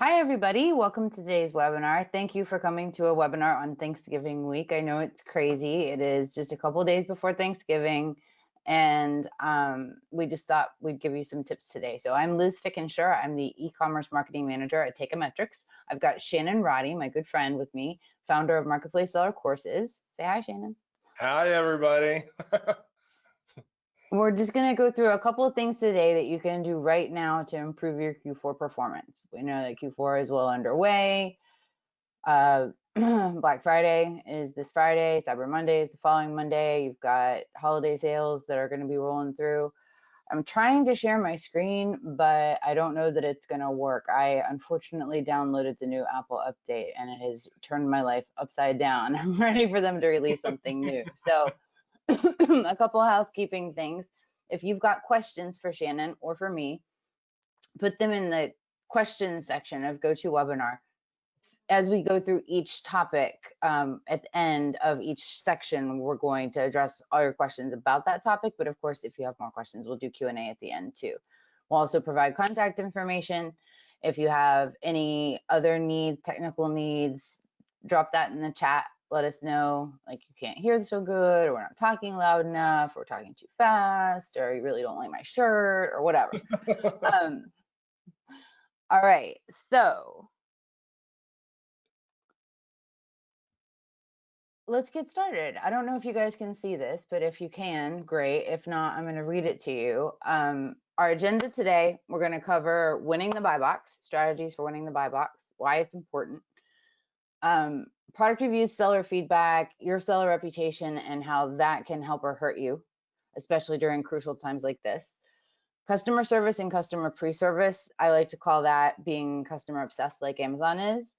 Hi, everybody. Welcome to today's webinar. Thank you for coming to a webinar on Thanksgiving week. I know it's crazy. It is just a couple days before Thanksgiving, and we just thought we'd give you some tips today. So I'm Liz Fickenscher. I'm the e-commerce marketing manager at Teikametrics. I've got Shannon Roddy, my good friend, with me, founder of Marketplace Seller Courses. Say hi, Shannon. Hi, everybody. We're just going to go through a couple of things today that you can do right now to improve your Q4 performance. We know that Q4 is well underway. Black Friday is this Friday. Cyber Monday is the following Monday. You've got holiday sales that are going to be rolling through. I'm trying to share my screen, but I don't know that it's going to work. I unfortunately downloaded the new Apple update and it has turned my life upside down. I'm ready for them to release something new. So a couple housekeeping things. If you've got questions for Shannon or for me, put them in the questions section of GoToWebinar. As we go through each topic, at the end of each section, we're going to address all your questions about that topic. But of course, if you have more questions, we'll do Q&A at the end too. We'll also provide contact information. If you have any other needs, technical needs, drop that in the chat. Let us know, like you can't hear so good, or we're not talking loud enough, or we're talking too fast, or you really don't like my shirt, or whatever. All right, so let's get started. I don't know if you guys can see this, but if you can, great. If not, I'm going to read it to you. Our agenda today, we're going to cover winning the buy box, strategies for winning the buy box, why it's important, product reviews, seller feedback, your seller reputation, and how that can help or hurt you, especially during crucial times like this. Customer service and customer pre-service, I like to call that being customer obsessed like Amazon is.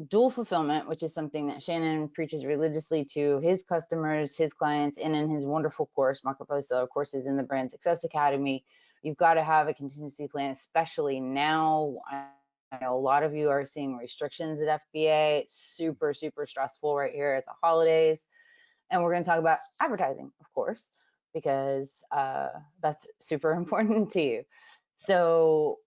Dual fulfillment, which is something that Shannon preaches religiously to his customers, his clients, and in his wonderful course, Marketplace Seller Courses in the Brand Success Academy. You've got to have a contingency plan, especially now. I know a lot of you are seeing restrictions at FBA. It's super, super stressful right here at the holidays. And we're going to talk about advertising, of course, because that's super important to you. So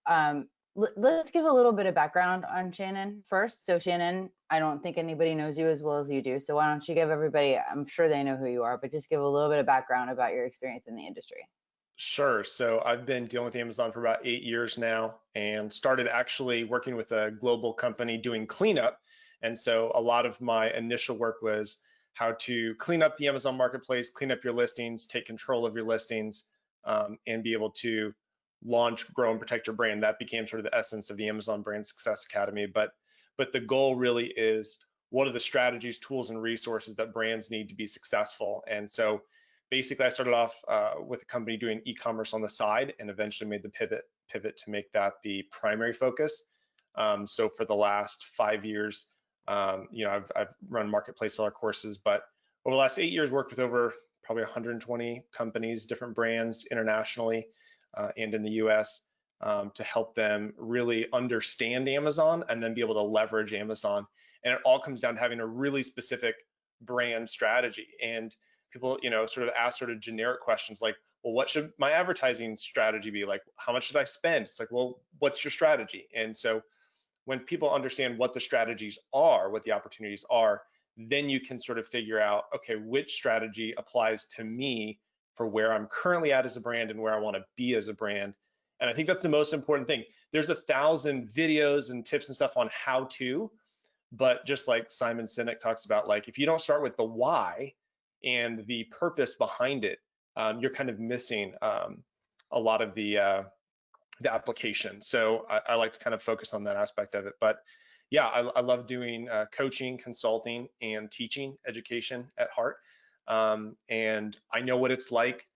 let's give a little bit of background on Shannon first. So Shannon, I don't think anybody knows you as well as you do. So why don't you give everybody, I'm sure they know who you are, but just give a little bit of background about your experience in the industry. Sure. So I've been dealing with Amazon for about 8 years now and started actually working with a global company doing cleanup. And so a lot of my initial work was how to clean up the Amazon marketplace, clean up your listings, take control of your listings, and be able to launch, grow, and protect your brand. That became sort of the essence of the Amazon Brand Success Academy. But the goal really is, what are the strategies, tools, and resources that brands need to be successful? And so basically I started off with a company doing e-commerce on the side and eventually made the pivot to make that the primary focus. So for the last 5 years, I've run marketplace seller courses, but over the last 8 years worked with over probably 120 companies, different brands internationally and in the US, to help them really understand Amazon and then be able to leverage Amazon. And it all comes down to having a really specific brand strategy. And people, sort of ask sort of generic questions like, well, what should my advertising strategy be? Like, how much should I spend? It's like, well, what's your strategy? And so when people understand what the strategies are, what the opportunities are, then you can sort of figure out, okay, which strategy applies to me for where I'm currently at as a brand and where I want to be as a brand. And I think that's the most important thing. There's 1,000 videos and tips and stuff on how to, but just like Simon Sinek talks about, like, if you don't start with the why and the purpose behind it, you're kind of missing a lot of the application. So I like to kind of focus on that aspect of it. But yeah, I love doing coaching, consulting, and teaching education at heart. And I know what it's like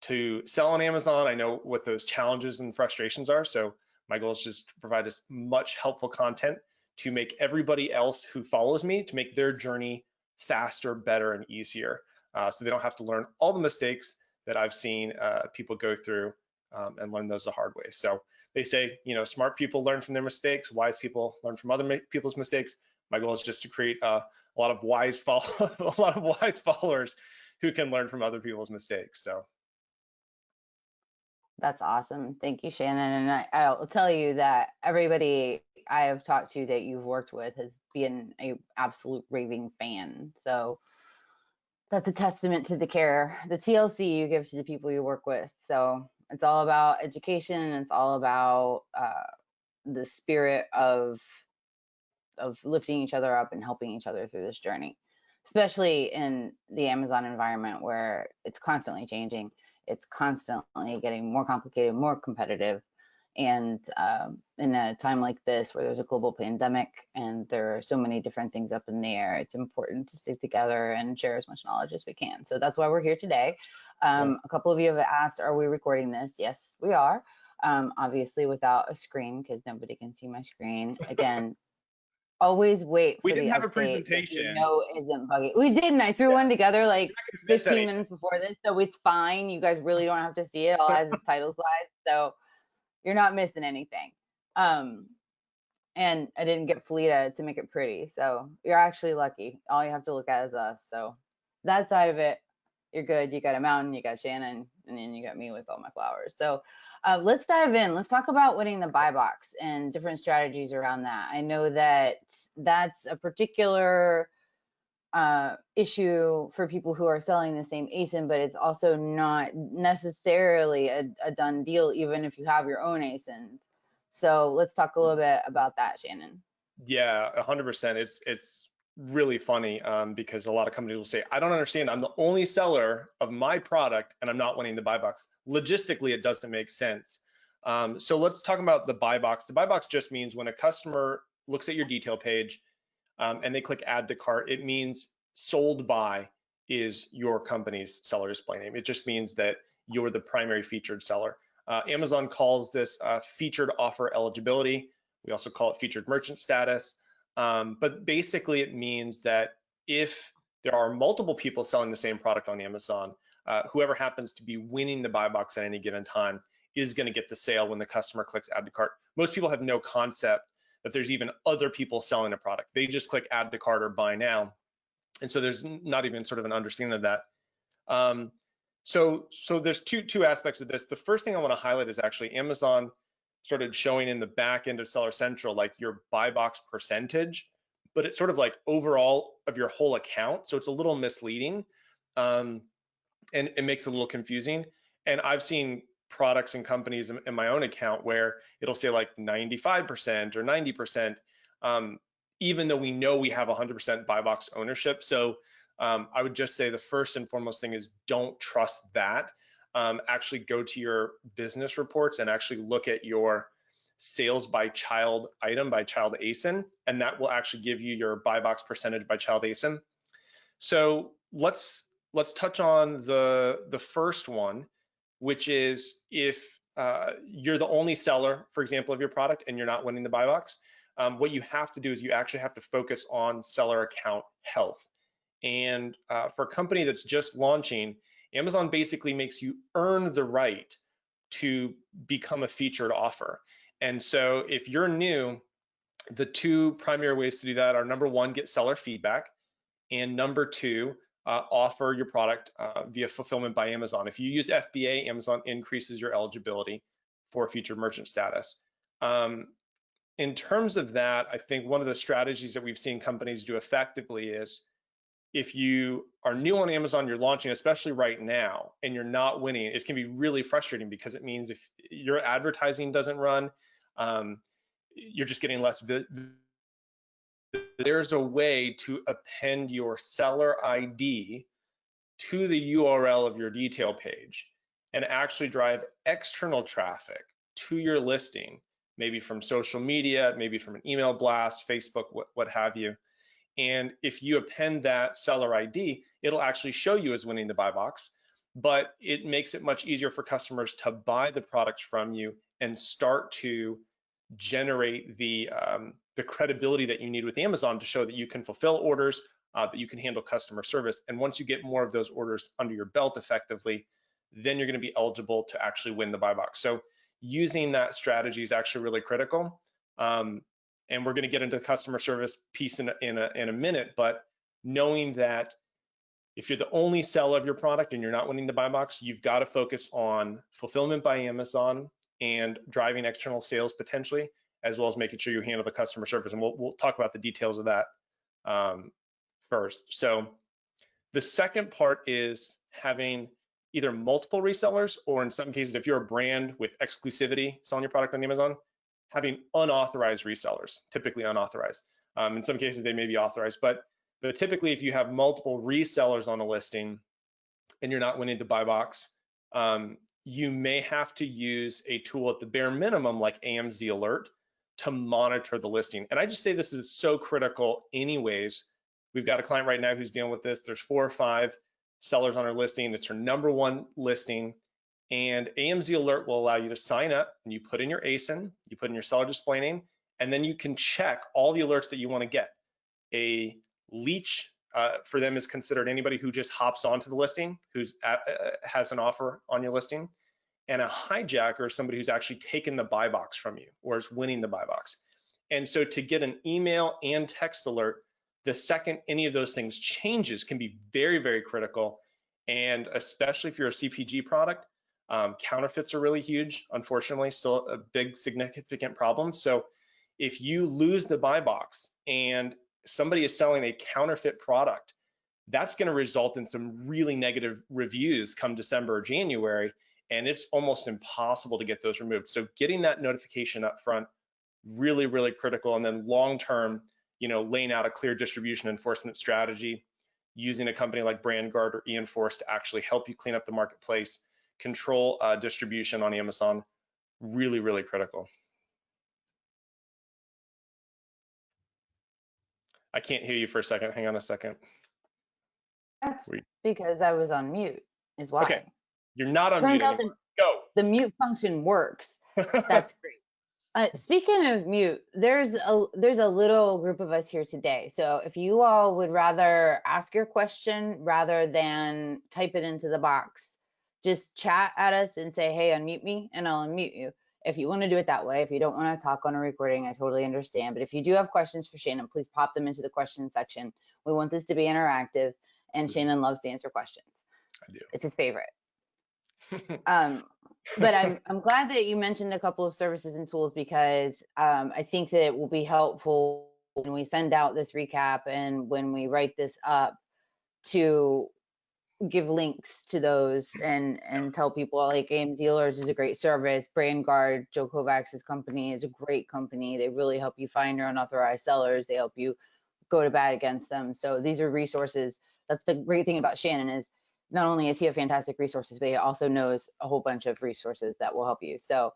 to sell on Amazon. I know what those challenges and frustrations are. So my goal is just to provide as much helpful content to make everybody else who follows me, to make their journey faster, better, and easier, so they don't have to learn all the mistakes that I've seen people go through, and learn those the hard way. So they say, smart people learn from their mistakes, wise people learn from other people's mistakes. My goal is just to create a lot of wise followers who can learn from other people's mistakes. So That's awesome. Thank you, Shannon. And I'll tell you that everybody I have talked to that you've worked with has been a absolute raving fan. So that's a testament to the care, the TLC you give to the people you work with. So it's all about education, and it's all about the spirit of lifting each other up and helping each other through this journey, especially in the Amazon environment where it's constantly changing. It's constantly getting more complicated, more competitive. And in a time like this, where there's a global pandemic and there are so many different things up in the air, it's important to stick together and share as much knowledge as we can. So that's why we're here today. Yeah. A couple of you have asked, are we recording this? Yes, we are. Obviously without a screen because nobody can see my screen. Again, always wait We for the didn't have a update that you presentation. know isn't buggy. We didn't. I threw Yeah, one together you're like not gonna miss 15 anything. minutes before this, so it's fine. You guys really don't have to see it. All it has is title slides, so you're not missing anything. Um, and I didn't get Felita to make it pretty, so you're actually lucky. All you have to look at is us. So that side of it, you're good. You got a mountain, you got Shannon, and then you got me with all my flowers. So let's dive in. Let's talk about winning the buy box and different strategies around that. I know that that's a particular issue for people who are selling the same ASIN, but it's also not necessarily a done deal, even if you have your own ASINs. So let's talk a little bit about that, Shannon. Yeah, 100%. It's really funny because a lot of companies will say, I don't understand. I'm the only seller of my product and I'm not winning the buy box. Logistically, it doesn't make sense. So let's talk about the buy box. The buy box just means when a customer looks at your detail page and they click add to cart, it means sold by is your company's seller display name. It just means that you're the primary featured seller. Amazon calls this featured offer eligibility. We also call it featured merchant status. But basically, it means that if there are multiple people selling the same product on Amazon, whoever happens to be winning the buy box at any given time is going to get the sale when the customer clicks add to cart. Most people have no concept that there's even other people selling a product. They just click add to cart or buy now. And so there's not even sort of an understanding of that. So there's two aspects of this. The first thing I want to highlight is actually Amazon started showing in the back end of Seller Central like your buy box percentage, but it's sort of like overall of your whole account. So it's a little misleading and it makes it a little confusing. And I've seen products and companies in my own account where it'll say like 95% or 90%, even though we know we have 100% buy box ownership. So I would just say the first and foremost thing is don't trust that. Actually go to your business reports and actually look at your sales by child item by child ASIN, and that will actually give you your buy box percentage by child ASIN. So let's touch on the first one, which is if you're the only seller, for example, of your product and you're not winning the buy box, what you have to do is you actually have to focus on seller account health. And for a company that's just launching, Amazon basically makes you earn the right to become a featured offer. And so if you're new, the two primary ways to do that are number one, get seller feedback, and number two, offer your product via fulfillment by Amazon. If you use FBA, Amazon increases your eligibility for featured merchant status. In terms of that, I think one of the strategies that we've seen companies do effectively is if you are new on Amazon, you're launching, especially right now, and you're not winning, it can be really frustrating because it means if your advertising doesn't run, you're just getting less. There's a way to append your seller ID to the URL of your detail page and actually drive external traffic to your listing, maybe from social media, maybe from an email blast, Facebook, what have you. And if you append that seller ID, it'll actually show you as winning the buy box, but it makes it much easier for customers to buy the products from you and start to generate the credibility that you need with Amazon to show that you can fulfill orders, that you can handle customer service. And once you get more of those orders under your belt effectively, then you're going to be eligible to actually win the buy box. So using that strategy is actually really critical. And we're going to get into the customer service piece in a minute, but knowing that If you're the only seller of your product and you're not winning the buy box, you've got to focus on fulfillment by Amazon and driving external sales potentially, as well as making sure you handle the customer service. And we'll talk about the details of that first. So the second part is having either multiple resellers, or in some cases, if you're a brand with exclusivity selling your product on Amazon, having unauthorized resellers, typically unauthorized. In some cases, they may be authorized, but typically if you have multiple resellers on a listing and you're not winning the buy box, you may have to use a tool at the bare minimum like AMZ Alert to monitor the listing. And I just say this is so critical anyways. We've got a client right now who's dealing with this. There's 4 or 5 sellers on her listing. It's her #1 listing. And AMZ Alert will allow you to sign up and you put in your ASIN, you put in your seller display name, and then you can check all the alerts that you want to get. A leech for them is considered anybody who just hops onto the listing, who's has an offer on your listing, and a hijacker is somebody who's actually taken the buy box from you or is winning the buy box. And so to get an email and text alert, the second any of those things changes can be very, very critical. And especially if you're a CPG product, counterfeits are really huge, unfortunately, still a big significant problem. So if you lose the buy box and somebody is selling a counterfeit product, that's going to result in some really negative reviews come December or January, and it's almost impossible to get those removed. So getting that notification up front, really, really critical. And then long term, laying out a clear distribution enforcement strategy, using a company like BrandGuard or eEnforce to actually help you clean up the marketplace, control distribution on Amazon, really, really critical. I can't hear you for a second. Hang on a second. That's because I was on mute, is why. Okay, you're not on Turns mute out anymore. Go. The mute function works. That's great. Speaking of mute, there's a little group of us here today. So if you all would rather ask your question rather than type it into the box, just chat at us and say, hey, unmute me, and I'll unmute you. If you want to do it that way, if you don't want to talk on a recording, I totally understand. But if you do have questions for Shannon, please pop them into the question section. We want this to be interactive, and Shannon loves to answer questions. I do. It's his favorite. But I'm glad that you mentioned a couple of services and tools, because I think that it will be helpful when we send out this recap and when we write this up to give links to those and tell people like AMZ Alerts is a great service. BrandGuard, Joe Kovacs's company, is a great company. They really help you find your unauthorized sellers. They help you go to bat against them. So these are resources. That's the great thing about Shannon, is not only is he a fantastic resources, but he also knows a whole bunch of resources that will help you. So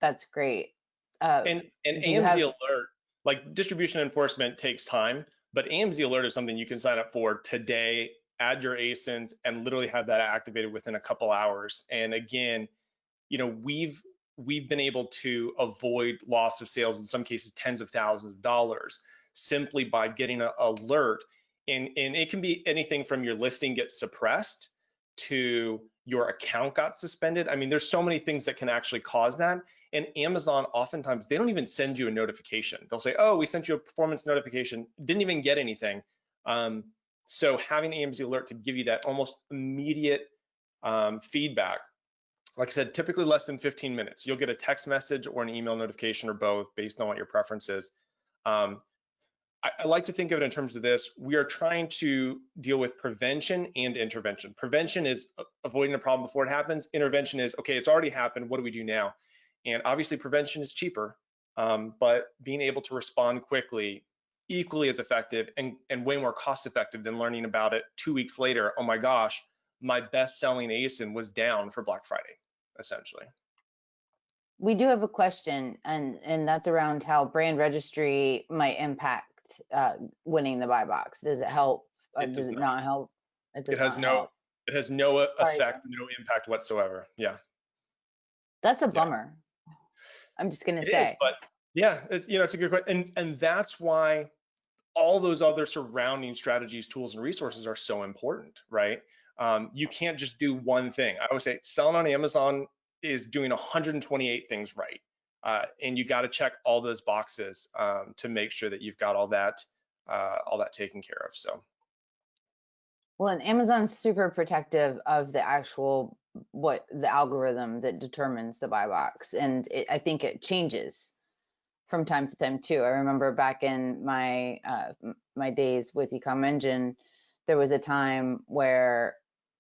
that's great. And AMZ Alert, like distribution enforcement takes time, but AMZ Alert is something you can sign up for today, add your ASINs, and literally have that activated within a couple hours. And again, we've been able to avoid loss of sales, in some cases tens of thousands of dollars, simply by getting an alert. And it can be anything from your listing gets suppressed to your account got suspended. I mean, there's so many things that can actually cause that. And Amazon, oftentimes, they don't even send you a notification. They'll say, oh, we sent you a performance notification, didn't even get anything. So having AMZ Alert to give you that almost immediate feedback, like I said, typically less than 15 minutes. You'll get a text message or an email notification or both based on what your preference is. I like to think of it in terms of this. We are trying to deal with prevention and intervention. Prevention is avoiding a problem before it happens. Intervention is, okay, it's already happened. What do we do now? And obviously prevention is cheaper, but being able to respond quickly, equally as effective and way more cost effective than learning about it 2 weeks later. Oh my gosh, my best selling ASIN was down for Black Friday, essentially. We do have a question, and that's around how brand registry might impact winning the buy box. Does it help? Does it not help? It has no effect, no impact whatsoever. Yeah. That's a bummer. I'm just gonna say. Is, but yeah, it's a good question, and that's why all those other surrounding strategies, tools, and resources are so important, right? You can't just do one thing. I always say selling on Amazon is doing 128 things right. And you got to check all those boxes to make sure that you've got all that taken care of. So Well, and Amazon's super protective of the actual what the algorithm that determines the buy box, and I think it changes from time to time too. I remember back in my days with Ecom Engine, there was a time where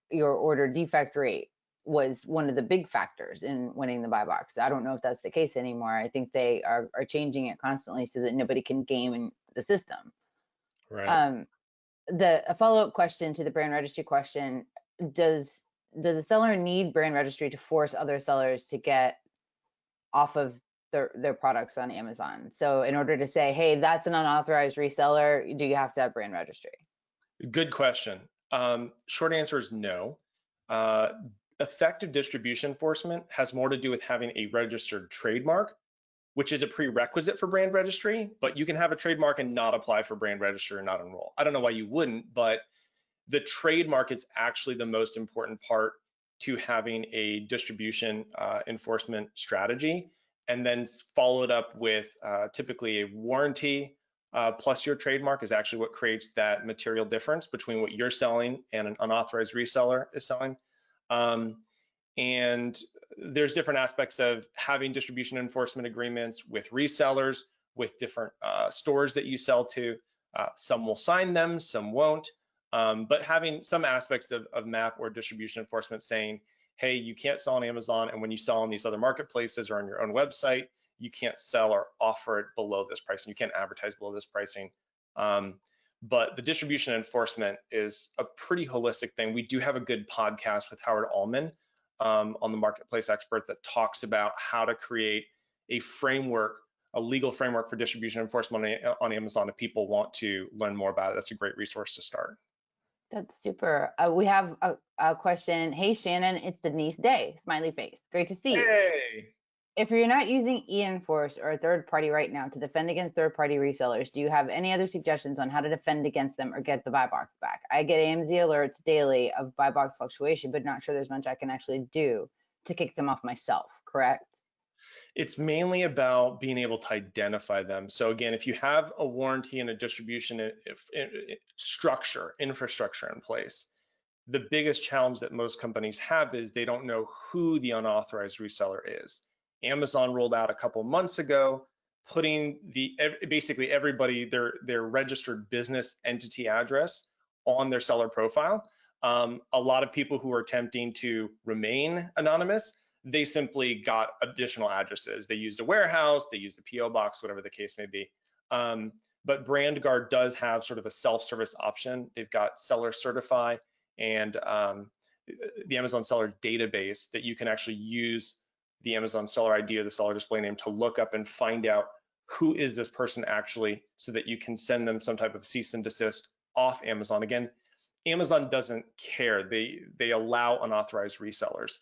your order defect rate was one of the big factors in winning the buy box. I don't know if that's the case anymore. I think they are changing it constantly so that nobody can game the system. Right. Um, a follow-up question to the brand registry question, does a seller need brand registry to force other sellers to get off of their products on Amazon? So in order to say, hey, that's an unauthorized reseller, do you have to have brand registry? Good question. Short answer is no. Uh, Effective distribution enforcement has more to do with having a registered trademark, which is a prerequisite for brand registry, but you can have a trademark and not apply for brand registry or not enroll. I don't know why you wouldn't, but the trademark is actually the most important part to having a distribution enforcement strategy, and then followed up with typically a warranty plus your trademark is actually what creates that material difference between what you're selling and an unauthorized reseller is selling. And there's different aspects of having distribution enforcement agreements with resellers, with different stores that you sell to. Some will sign them, some won't. But having some aspects of MAP or distribution enforcement saying, hey, you can't sell on Amazon, and when you sell on these other marketplaces or on your own website, you can't sell or offer it below this pricing. You can't advertise below this pricing. But the distribution enforcement is a pretty holistic thing. We do have a good podcast with Howard Allman on the Marketplace Expert that talks about how to create a framework, a legal framework for distribution enforcement on Amazon if people want to learn more about it. That's a great resource to start. That's super. We have a question. Hey, Shannon, it's Denise Day, smiley face. Great to see you. Hey. If you're not using eEnforce or a third party right now to defend against third party resellers, do you have any other suggestions on how to defend against them or get the buy box back? I get AMZ alerts daily of buy box fluctuation, but not sure there's much I can actually do to kick them off myself, correct? It's mainly about being able to identify them. So again, if you have a warranty and a distribution infrastructure in place, the biggest challenge that most companies have is they don't know who the unauthorized reseller is. Amazon rolled out a couple months ago, putting basically everybody their registered business entity address on their seller profile. A lot of people who are attempting to remain anonymous, they simply got additional addresses. They used a warehouse, they used a PO box, whatever the case may be. But BrandGuard does have sort of a self-service option. They've got Seller Certify and the Amazon Seller database that you can actually use the Amazon Seller ID or the seller display name to look up and find out who is this person actually, so that you can send them some type of cease and desist off Amazon. Again, Amazon doesn't care. They allow unauthorized resellers.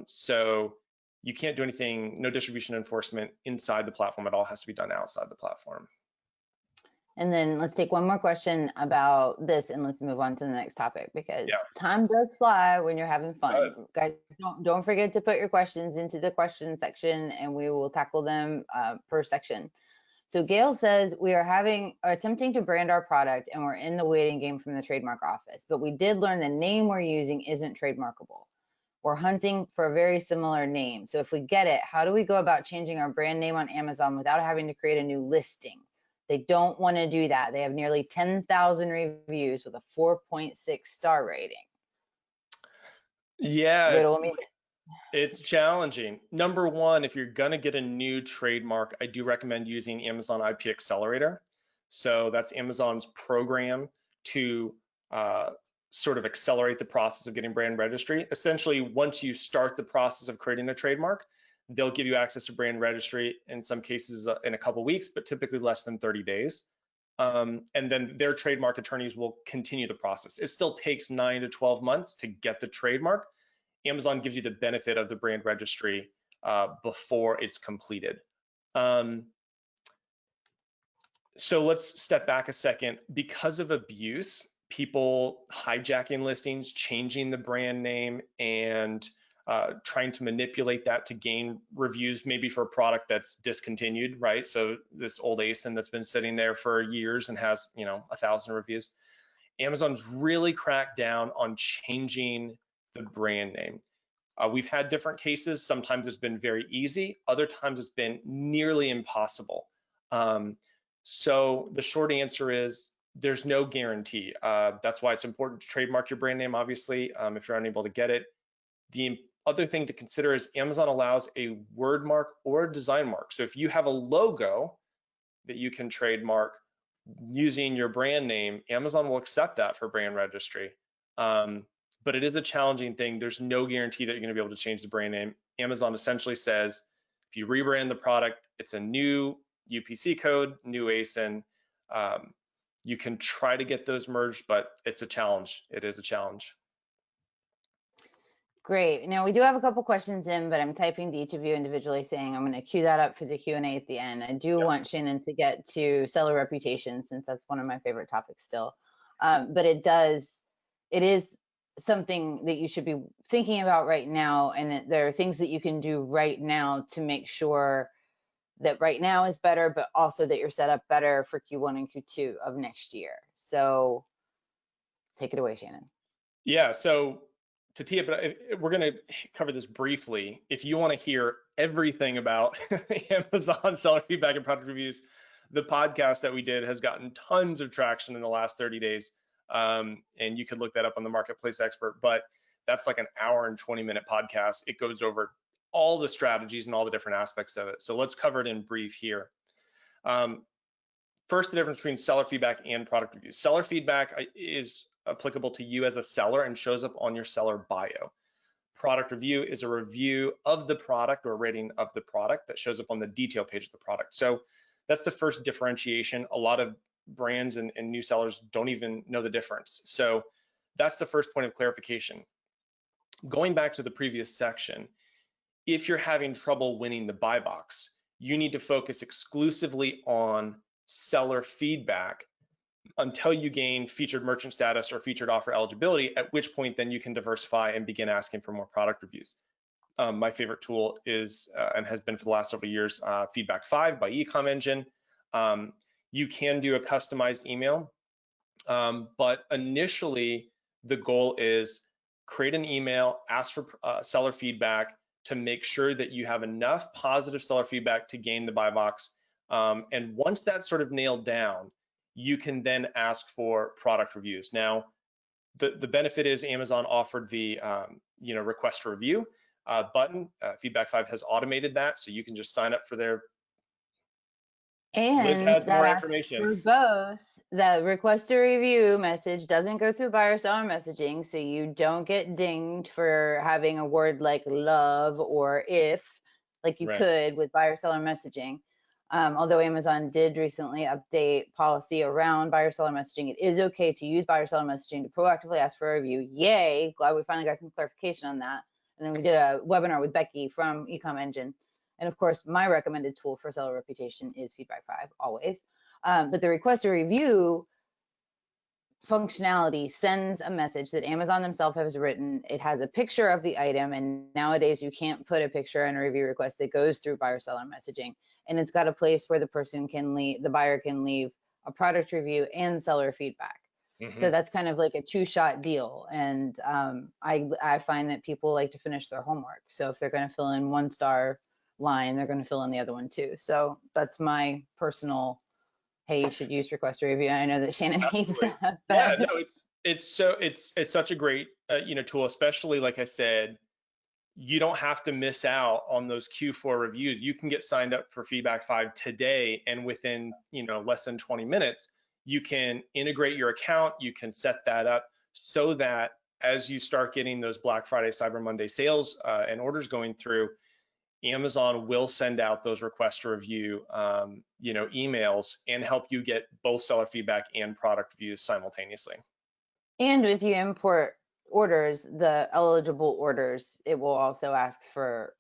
So you can't do anything, no distribution enforcement inside the platform. It all has to be done outside the platform. And then let's take one more question about this and let's move on to the next topic, because time does fly when you're having fun. Guys, don't forget to put your questions into the question section and we will tackle them per section. So Gail says, we are attempting to brand our product and we're in the waiting game from the trademark office, but we did learn the name we're using isn't trademarkable. We're hunting for a very similar name. So if we get it, how do we go about changing our brand name on Amazon without having to create a new listing? They don't want to do that. They have nearly 10,000 reviews with a 4.6 star rating. Yeah, it's challenging. Number one, if you're gonna get a new trademark, I do recommend using Amazon IP Accelerator. So that's Amazon's program to sort of accelerate the process of getting brand registry. Essentially, once you start the process of creating a trademark, they'll give you access to brand registry in some cases in a couple weeks, but typically less than 30 days. And then their trademark attorneys will continue the process. It still takes 9 to 12 months to get the trademark. Amazon gives you the benefit of the brand registry before it's completed. So let's step back a second. Because of abuse, people hijacking listings, changing the brand name, and trying to manipulate that to gain reviews, maybe for a product that's discontinued, right? So this old ASIN that's been sitting there for years and has, 1,000 reviews. Amazon's really cracked down on changing the brand name. We've had different cases. Sometimes it's been very easy. Other times it's been nearly impossible. So the short answer is there's no guarantee. That's why it's important to trademark your brand name, obviously, if you're unable to get it. The other thing to consider is Amazon allows a word mark or a design mark. So if you have a logo that you can trademark using your brand name, Amazon will accept that for brand registry. But it is a challenging thing. There's no guarantee that you're going to be able to change the brand name. Amazon essentially says, if you rebrand the product, it's a new UPC code, new ASIN. You can try to get those merged, but it's a challenge. It is a challenge. Great. Now we do have a couple questions in, but I'm typing to each of you individually saying I'm going to queue that up for the Q&A at the end. I do want Shannon to get to seller reputation since that's one of my favorite topics still. But it is something that you should be thinking about right now. And there are things that you can do right now to make sure that right now is better, but also that you're set up better for Q1 and Q2 of next year. So take it away, Shannon. Yeah, so Tatia, but we're going to cover this briefly. If you want to hear everything about Amazon seller feedback and product reviews, the podcast that we did has gotten tons of traction in the last 30 days. And you could look that up on the Marketplace Expert, but that's like an hour and 20-minute podcast. It goes over all the strategies and all the different aspects of it. So let's cover it in brief here. First, the difference between seller feedback and product reviews. Seller feedback is applicable to you as a seller and shows up on your seller bio. Product review is a review of the product or rating of the product that shows up on the detail page of the product. So that's the first differentiation. A lot of brands and new sellers don't even know the difference. So that's the first point of clarification. Going back to the previous section, if you're having trouble winning the buy box, you need to focus exclusively on seller feedback until you gain featured merchant status or featured offer eligibility, at which point then you can diversify and begin asking for more product reviews. My favorite tool is, and has been for the last several years, Feedback 5 by Ecom Engine. You can do a customized email, but initially the goal is create an email, ask for seller feedback to make sure that you have enough positive seller feedback to gain the buy box. And once that's sort of nailed down, you can then ask for product reviews. Now, the benefit is Amazon offered the request a review button. Feedback 5 has automated that, so you can just sign up for their. And Liv has that more asks information. for both. The request a review message doesn't go through buyer seller messaging, so you don't get dinged for having a word like love or if, like you could with buyer seller messaging. Although Amazon did recently update policy around buyer seller messaging, it is okay to use buyer seller messaging to proactively ask for a review. Yay, glad we finally got some clarification on that. And then we did a webinar with Becky from Ecom Engine. And of course, my recommended tool for seller reputation is Feedback 5, always. But the request a review functionality sends a message that Amazon themselves has written. It has a picture of the item, and nowadays you can't put a picture in a review request that goes through buyer seller messaging. And it's got a place where the person can leave, the buyer can leave a product review and seller feedback. So that's kind of like a two-shot deal. And I find that people like to finish their homework. So if they're going to fill in 1-star line, they're going to fill in the other one too. So that's my personal, hey, you should use request a review. And I know that Shannon hates that. Yeah, no, it's such a great tool, especially like I said, you don't have to miss out on those Q4 reviews. You can get signed up for Feedback 5 today, and within less than 20 minutes, you can integrate your account. You can set that up so that as you start getting those Black Friday, Cyber Monday sales and orders going through, Amazon will send out those request to review emails and help you get both seller feedback and product reviews simultaneously. And if you import orders, the eligible orders, it will also ask for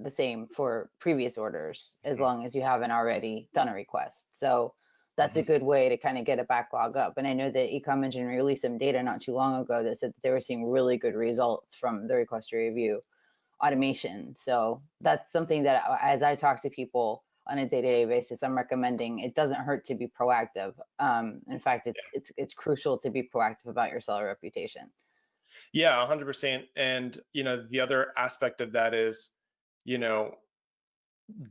the same for previous orders, as long as you haven't already done a request. So that's a good way to kind of get a backlog up. And I know that Ecom Engine released some data not too long ago that said that they were seeing really good results from the request to review automation. So that's something that as I talk to people, on a day-to-day basis, I'm recommending it doesn't hurt to be proactive. In fact, it's crucial to be proactive about your seller reputation. Yeah, 100%. And, the other aspect of that is,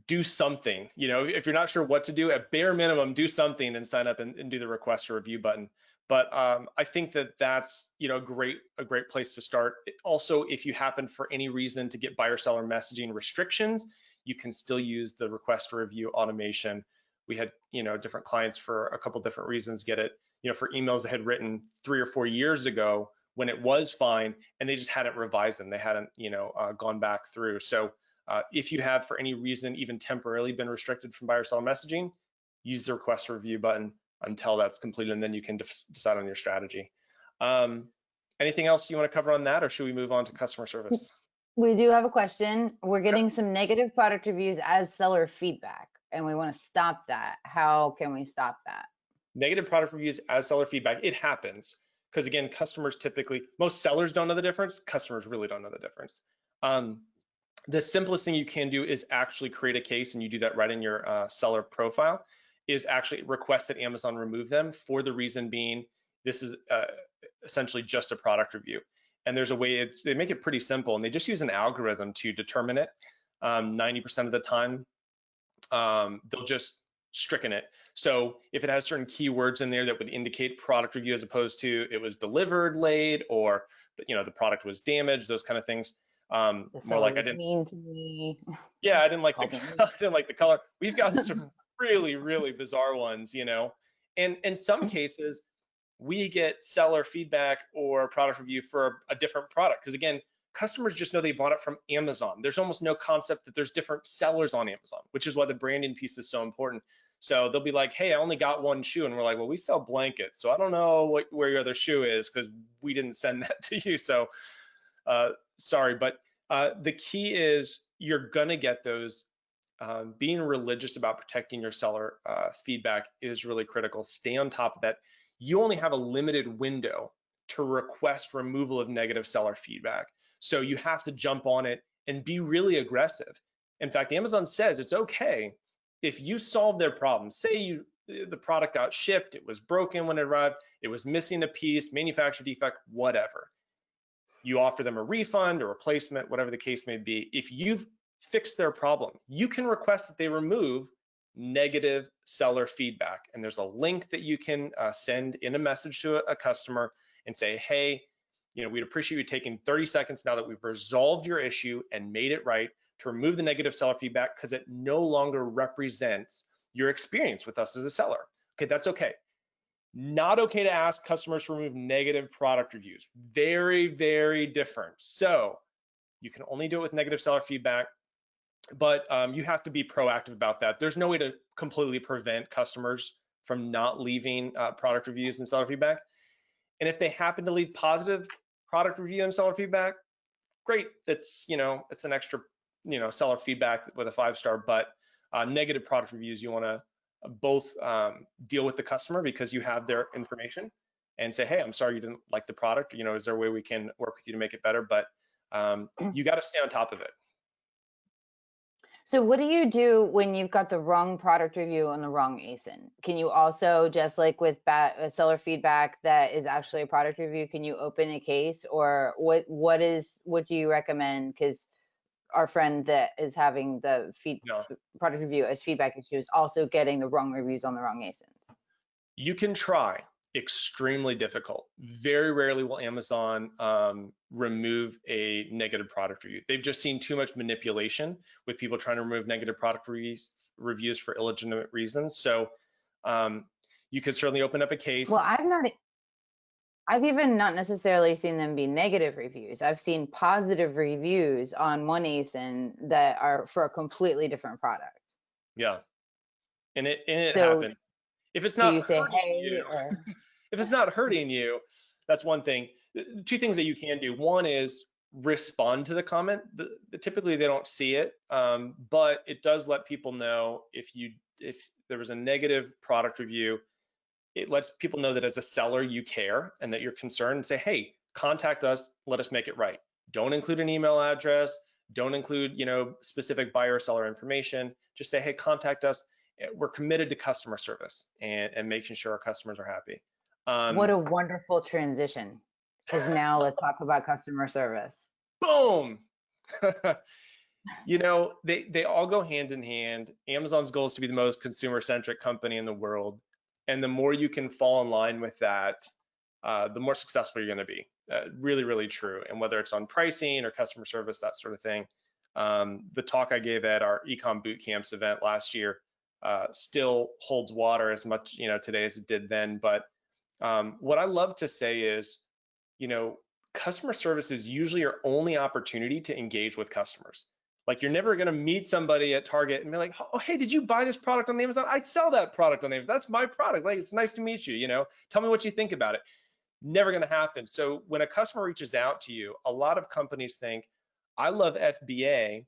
do something. If you're not sure what to do, at bare minimum, do something and sign up and do the request a review button. But I think that's a great place to start. Also, if you happen for any reason to get buyer seller messaging restrictions, you can still use the request a review automation. We had different clients for a couple different reasons get it. For emails they had written 3 or 4 years ago when it was fine, and they just hadn't revised them. They hadn't gone back through. So if you have for any reason even temporarily been restricted from buyer seller messaging, use the request a review button until that's completed, and then you can decide on your strategy. Anything else you want to cover on that, or should we move on to customer service? We do have a question. We're getting some negative product reviews as seller feedback, and we want to stop that. How can we stop that? Negative product reviews as seller feedback, it happens. Because again, most sellers don't know the difference. Customers really don't know the difference. The simplest thing you can do is actually create a case, and you do that right in your seller profile, is actually request that Amazon remove them, for the reason being this is essentially just a product review. And there's a way, they make it pretty simple, and they just use an algorithm to determine it. 90% of the time, they'll just stricken it. So if it has certain keywords in there that would indicate product review as opposed to it was delivered late, or the product was damaged, those kind of things. More like I didn't mean to me. Yeah, I didn't like the color. We've gotten some really bizarre ones, and in some cases we get seller feedback or product review for a different product, because again, customers just know they bought it from Amazon. There's almost no concept that there's different sellers on Amazon, which is why the branding piece is so important. So they'll be like, hey, I only got one shoe, and we're like, well, we sell blankets, so I don't know where your other shoe is, because we didn't send that to you, so sorry. But the key is you're gonna get those. Being religious about protecting your seller feedback is really critical. Stay on top of that. You only have a limited window to request removal of negative seller feedback, so you have to jump on it and be really aggressive. In fact, Amazon says it's okay if you solve their problem. Say the product got shipped, it was broken when it arrived, it was missing a piece, manufacturer defect, whatever. You offer them a refund or replacement, whatever the case may be. If you've fixed their problem, you can request that they remove negative seller feedback. And there's a link that you can send in a message to a customer and say, hey, we'd appreciate you taking 30 seconds now that we've resolved your issue and made it right, to remove the negative seller feedback, because it no longer represents your experience with us as a seller. Okay, that's okay. Not okay to ask customers to remove negative product reviews. Very different. So you can only do it with negative seller feedback, but you have to be proactive about that. There's no way to completely prevent customers from not leaving product reviews and seller feedback. And if they happen to leave positive product review and seller feedback, great. It's it's an extra seller feedback with a 5-star. But negative product reviews, you want to both deal with the customer, because you have their information, and say, hey, I'm sorry you didn't like the product. Is there a way we can work with you to make it better? But you got to stay on top of it. So what do you do when you've got the wrong product review and the wrong ASIN? Can you also, just like with seller feedback that is actually a product review, can you open a case, or what do you recommend? Because our friend that is having the product review as feedback issues, also getting the wrong reviews on the wrong ASINs. You can try. Extremely difficult. Very rarely will Amazon remove a negative product review. They've just seen too much manipulation with people trying to remove negative product reviews for illegitimate reasons. So you could certainly open up a case. Well, I've even not necessarily seen them be negative reviews. I've seen positive reviews on one ASIN that are for a completely different product. Yeah, and it happens. If it's not hurting you, if it's not hurting you, that's one thing. Two things that you can do. One is respond to the comment. Typically they don't see it, but it does let people know if there was a negative product review. It lets people know that as a seller you care and that you're concerned, and say, hey, contact us, let us make it right. Don't include an email address, Don't include, specific buyer or seller information. Just say, hey, contact us. We're committed to customer service and making sure our customers are happy. What a wonderful transition. Because now let's talk about customer service. Boom. They all go hand in hand. Amazon's goal is to be the most consumer-centric company in the world. And the more you can fall in line with that, the more successful you're going to be. Really, really true. And whether it's on pricing or customer service, that sort of thing. The talk I gave at our Ecom Boot Camps event last year still holds water as much, today as it did then. But what I love to say is, customer service is usually your only opportunity to engage with customers. Like, you're never going to meet somebody at Target and be like, oh, hey, did you buy this product on Amazon? I sell that product on Amazon. That's my product. Like, it's nice to meet you. Tell me what you think about it. Never going to happen. So when a customer reaches out to you, a lot of companies think, I love FBA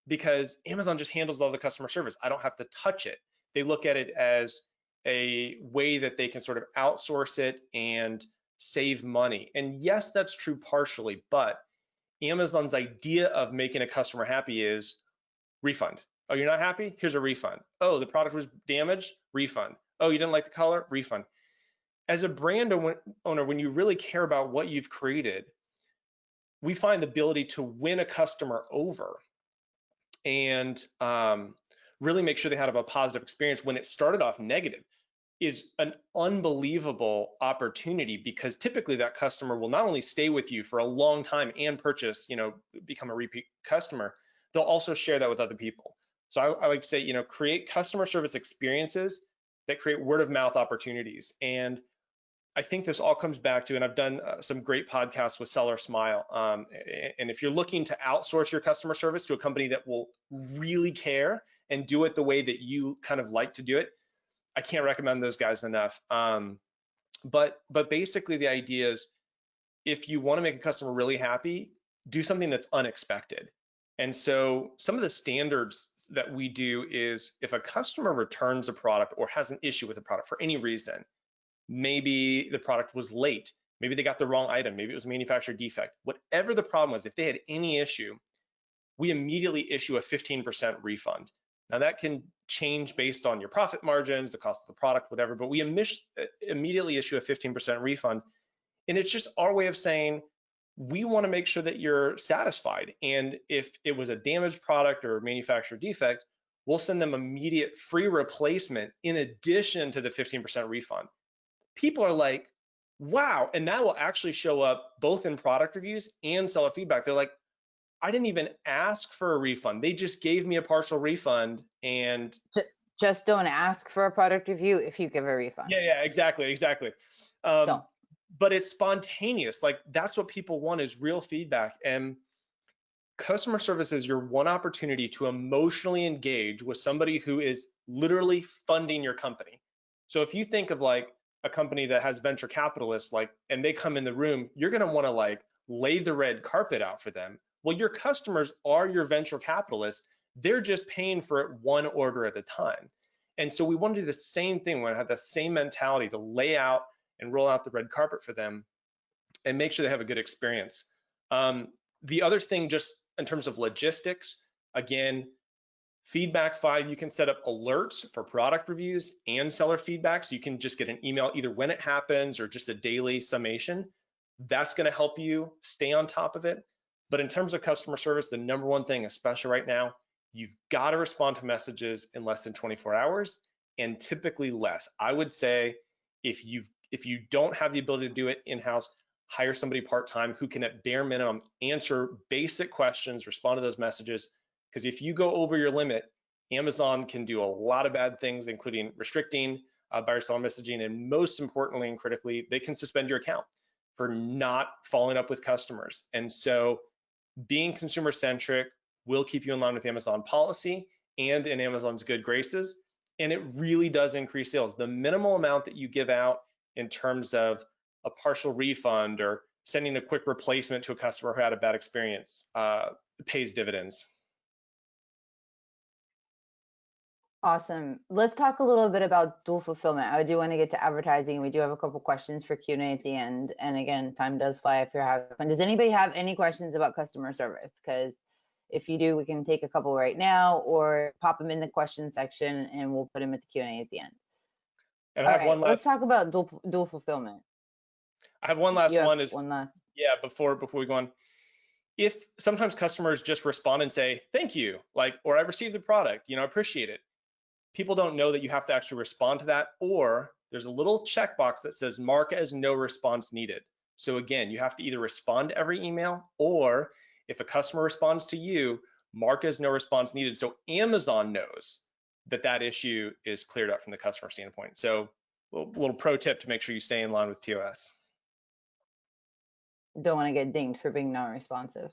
because Amazon just handles all the customer service. I don't have to touch it. They look at it as a way that they can sort of outsource it and save money. And yes, that's true partially, but Amazon's idea of making a customer happy is refund. Oh, you're not happy? Here's a refund. Oh, the product was damaged? Refund. Oh, you didn't like the color? Refund. As a brand owner, when you really care about what you've created, we find the ability to win a customer over and really make sure they have a positive experience when it started off negative is an unbelievable opportunity, because typically that customer will not only stay with you for a long time and purchase, become a repeat customer, they'll also share that with other people. So I like to say, create customer service experiences that create word of mouth opportunities. And I think this all comes back to, and I've done some great podcasts with Seller Smile. And if you're looking to outsource your customer service to a company that will really care and do it the way that you kind of like to do it, I can't recommend those guys enough. But basically the idea is, if you want to make a customer really happy, do something that's unexpected. And so some of the standards that we do is, if a customer returns a product or has an issue with a product for any reason, maybe the product was late, maybe they got the wrong item, maybe it was a manufacturer defect, whatever the problem was, if they had any issue, we immediately issue a 15% refund. Now that can change based on your profit margins, the cost of the product, whatever, but we immediately issue a 15% refund. And it's just our way of saying, we want to make sure that you're satisfied. And if it was a damaged product or manufacturer defect, we'll send them immediate free replacement in addition to the 15% refund. People are like, wow. And that will actually show up both in product reviews and seller feedback. They're like, I didn't even ask for a refund. They just gave me a partial refund. And just don't ask for a product review if you give a refund. Yeah, exactly. But it's spontaneous. Like, that's what people want, is real feedback. And customer service is your one opportunity to emotionally engage with somebody who is literally funding your company. So if you think of like a company that has venture capitalists, and they come in the room, you're going to want to lay the red carpet out for them. Well, your customers are your venture capitalists. They're just paying for it one order at a time. And so we want to do the same thing. We want to have the same mentality to lay out and roll out the red carpet for them and make sure they have a good experience. The other thing, just in terms of logistics, again, Feedback 5, you can set up alerts for product reviews and seller feedback. So you can just get an email either when it happens or just a daily summation. That's going to help you stay on top of it. But in terms of customer service, the number one thing, especially right now, you've got to respond to messages in less than 24 hours, and typically less. I would say if you don't have the ability to do it in-house, hire somebody part-time who can at bare minimum answer basic questions, respond to those messages. Because if you go over your limit, Amazon can do a lot of bad things, including restricting buyer-seller messaging, and most importantly and critically, they can suspend your account for not following up with customers. And so being consumer-centric will keep you in line with Amazon policy and in Amazon's good graces, and it really does increase sales. The minimal amount that you give out in terms of a partial refund or sending a quick replacement to a customer who had a bad experience pays dividends. Awesome. Let's talk a little bit about dual fulfillment. I do want to get to advertising. We do have a couple questions for Q&A at the end. And again, time does fly if you're having fun. Does anybody have any questions about customer service? Because If you do, we can take a couple right now, or pop them in the question section and we'll put them at the Q&A at the end. And All right, let's talk about dual fulfillment. I have one last one. One last. Yeah, before we go on. If sometimes customers just respond and say, thank you, like, or I received the product, you know, I appreciate it. People don't know that you have to actually respond to that, or there's a little checkbox that says mark as no response needed. So again, you have to either respond to every email, or if a customer responds to you, mark as no response needed. So Amazon knows that that issue is cleared up from the customer standpoint. So a little pro tip to make sure you stay in line with TOS. Don't want to get dinged for being non-responsive.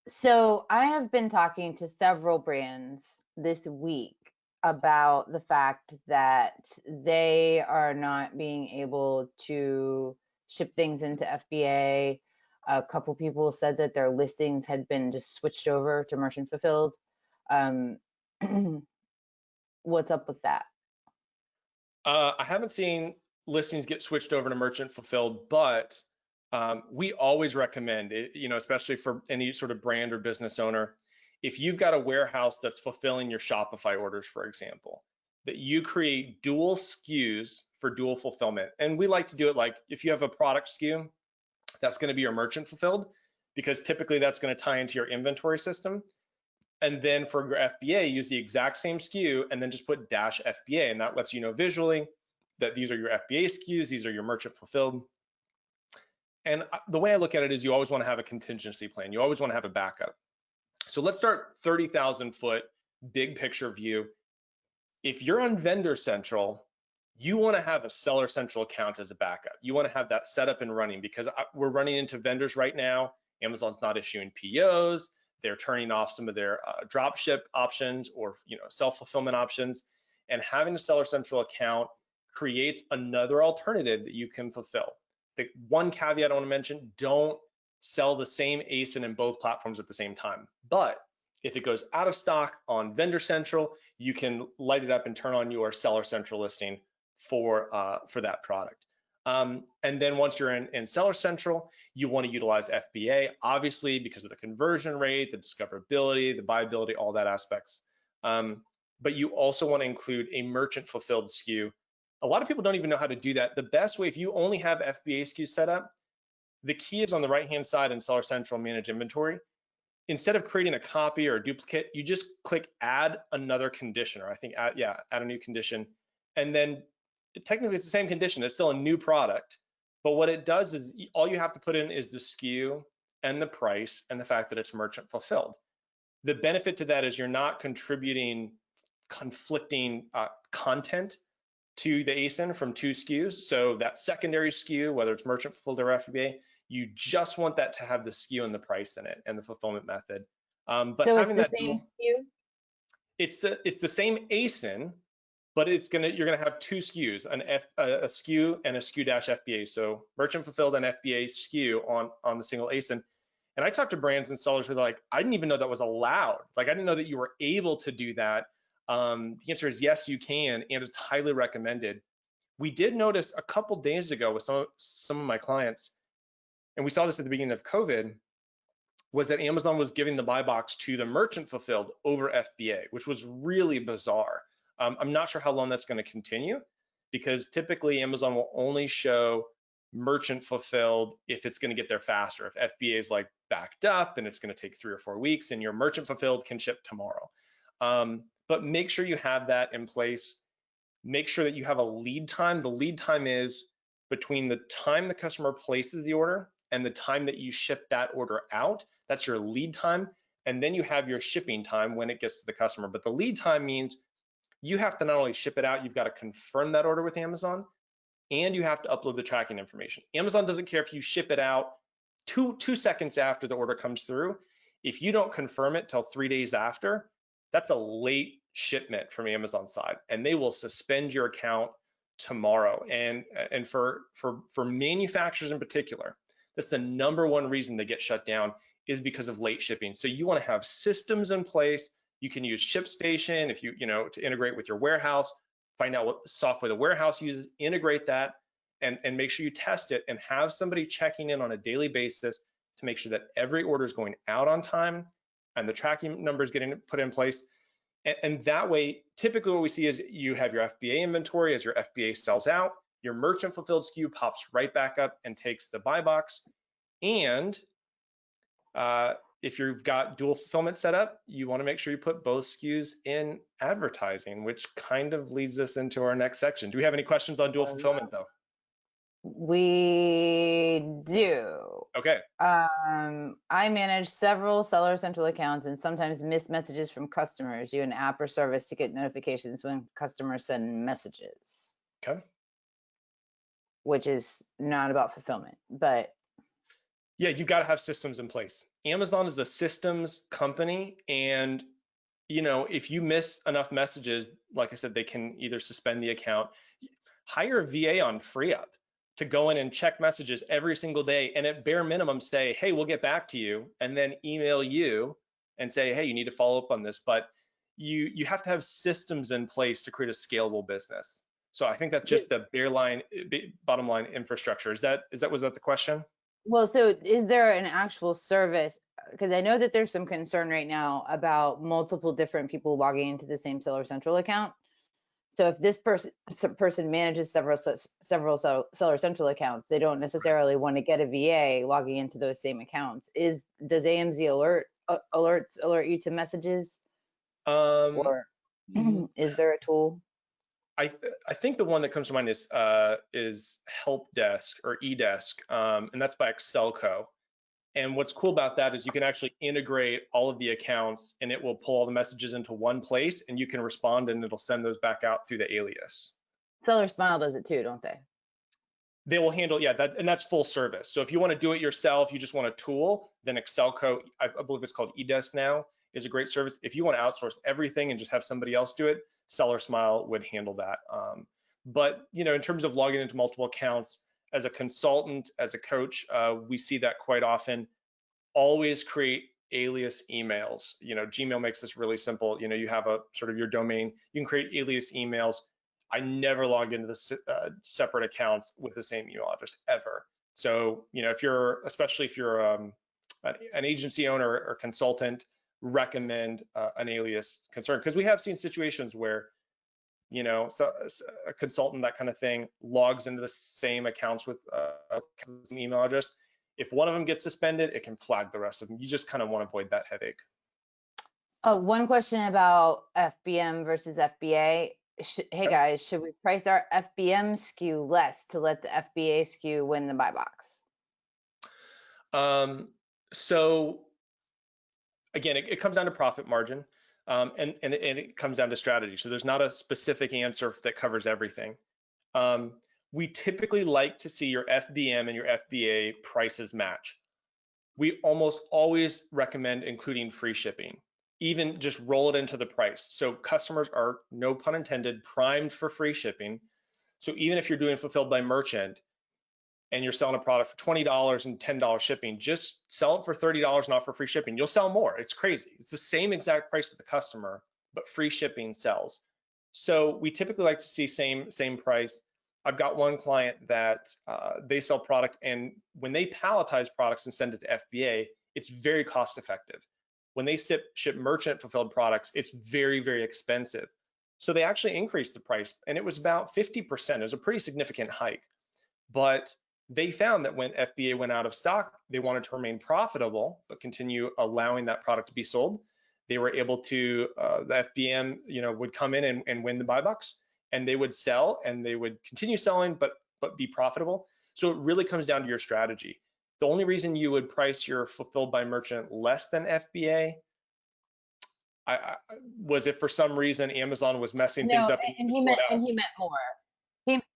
So I have been talking to several brands this week about the fact that they are not being able to ship things into FBA. A couple people said that their listings had been just switched over to merchant fulfilled. What's up with that? I haven't seen listings get switched over to merchant fulfilled, but we always recommend it, you know, especially for any sort of brand or business owner, if you've got a warehouse that's fulfilling your Shopify orders, for example, that you create dual SKUs for dual fulfillment. And we like to do it like if you have a product SKU, that's going to be your merchant fulfilled, because typically that's going to tie into your inventory system. And then for your FBA, use the exact same SKU and then just put -FBA. And that lets you know visually that these are your FBA SKUs, these are your merchant fulfilled. And the way I look at it is you always want to have a contingency plan. You always want to have a backup. So let's start 30,000 foot big picture view. If you're on Vendor Central, you want to have a Seller Central account as a backup. You want to have that set up and running, because we're running into vendors right now. Amazon's not issuing POs. They're turning off some of their drop ship options or, you know, self-fulfillment options. And having a Seller Central account creates another alternative that you can fulfill. The one caveat I want to mention, don't sell the same ASIN in both platforms at the same time. But if it goes out of stock on Vendor Central, you can light it up and turn on your Seller Central listing for that product. And then once you're in Seller Central, you want to utilize FBA, obviously, because of the conversion rate, the discoverability, the buyability, all that aspects. But you also want to include a merchant fulfilled SKU. A lot of people don't even know how to do that. The best way, if you only have FBA SKUs set up, the key is on the right-hand side in Seller Central Manage Inventory. Instead of creating a copy or a duplicate, you just click add another condition, or I think add a new condition. And then technically it's the same condition, it's still a new product. But what it does is all you have to put in is the SKU and the price and the fact that it's merchant fulfilled. The benefit to that is you're not contributing conflicting content to the ASIN from two SKUs. So that secondary SKU, whether it's merchant fulfilled or FBA, you just want that to have the SKU and the price in it and the fulfillment method. But so having it's the same SKU? It's the same ASIN, but you're gonna have two SKUs, a SKU and a SKU-FBA. So merchant fulfilled and FBA SKU on the single ASIN. And I talked to brands and sellers who are like, I didn't even know that was allowed. Like, I didn't know that you were able to do that. The answer is yes, you can, and it's highly recommended. We did notice a couple days ago with some of my clients, and we saw this at the beginning of COVID, was that Amazon was giving the buy box to the merchant fulfilled over FBA, which was really bizarre. I'm not sure how long that's going to continue, because typically Amazon will only show merchant fulfilled if it's going to get there faster. If FBA is like backed up and it's going to take 3 or 4 weeks, and your merchant fulfilled can ship tomorrow. But make sure you have that in place. Make sure that you have a lead time. The lead time is between the time the customer places the order and the time that you ship that order out. That's your lead time. And then you have your shipping time when it gets to the customer. But the lead time means you have to not only ship it out, you've got to confirm that order with Amazon, and you have to upload the tracking information. Amazon doesn't care if you ship it out two seconds after the order comes through. If you don't confirm it till 3 days after, that's a late shipment from Amazon's side, and they will suspend your account tomorrow. And for manufacturers in particular, that's the #1 reason they get shut down, is because of late shipping. So you want to have systems in place. You can use ShipStation if you know to integrate with your warehouse. Find out what software the warehouse uses, integrate that, and make sure you test it, and have somebody checking in on a daily basis, to make sure that every order is going out on time and the tracking number is getting put in place. And that way, typically what we see is you have your FBA inventory. As your FBA sells out, your merchant fulfilled SKU pops right back up and takes the buy box. And if you've got dual fulfillment set up, you want to make sure you put both SKUs in advertising, which kind of leads us into our next section. Do we have any questions on dual fulfillment though? We do. Okay. I manage several Seller Central accounts and sometimes miss messages from customers. You an app or service to get notifications when customers send messages. Okay. Which is not about fulfillment, but yeah, you got to have systems in place. Amazon is a systems company, and if you miss enough messages, like I said, they can either suspend the account, hire a VA on FreeUp to go in and check messages every single day, and at bare minimum say, hey, we'll get back to you, and then email you and say, hey, you need to follow up on this. But you have to have systems in place to create a scalable business. So I think that's just the bottom line infrastructure. Was that the question? Well, so is there an actual service? Because I know that there's some concern right now about multiple different people logging into the same Seller Central account. So if this person manages several Seller Central accounts, they don't necessarily want to get a VA logging into those same accounts. Does AMZ alert you to messages? Or is there a tool? I think the one that comes to mind is Help Desk or eDesk, and that's by Excelco. And what's cool about that is you can actually integrate all of the accounts, and it will pull all the messages into one place, and you can respond, and it'll send those back out through the Alias. Seller Smile does it too, don't they? They will handle, yeah, and that's full service. So if you want to do it yourself, you just want a tool, then Excelco, I believe it's called eDesk now, is a great service. If you want to outsource everything and just have somebody else do it, Seller Smile would handle that. But in terms of logging into multiple accounts, as a consultant, as a coach, we see that quite often. Always create alias emails. Gmail makes this really simple. You have a sort of your domain, you can create alias emails. I never logged into the separate accounts with the same email address ever. So, especially if you're an agency owner or consultant, recommend an alias concern, because we have seen situations where so a consultant, that kind of thing, logs into the same accounts with a email address. If one of them gets suspended, it can flag the rest of them. You just kind of want to avoid that headache. One question about FBM versus FBA. Hey guys, should we price our FBM SKU less to let the FBA SKU win the buy box? So again, it comes down to profit margin. And it comes down to strategy. So there's not a specific answer that covers everything. We typically like to see your FBM and your FBA prices match. We almost always recommend including free shipping, even just roll it into the price. So customers are, no pun intended, primed for free shipping. So even if you're doing fulfilled by merchant and you're selling a product for $20 and $10 shipping, just sell it for $30 and offer free shipping. You'll sell more. It's crazy. It's the same exact price to the customer, but free shipping sells. So we typically like to see same price. I've got one client that they sell product, and when they palletize products and send it to FBA, it's very cost effective. When they ship merchant fulfilled products, it's very, very expensive. So they actually increased the price, and it was about 50%. It was a pretty significant hike. But they found that when FBA went out of stock, they wanted to remain profitable, but continue allowing that product to be sold. They were able to, the FBM, would come in and win the buy box, and they would sell, and they would continue selling, but be profitable. So it really comes down to your strategy. The only reason you would price your fulfilled by merchant less than FBA was if for some reason Amazon was messing things up. And he meant more.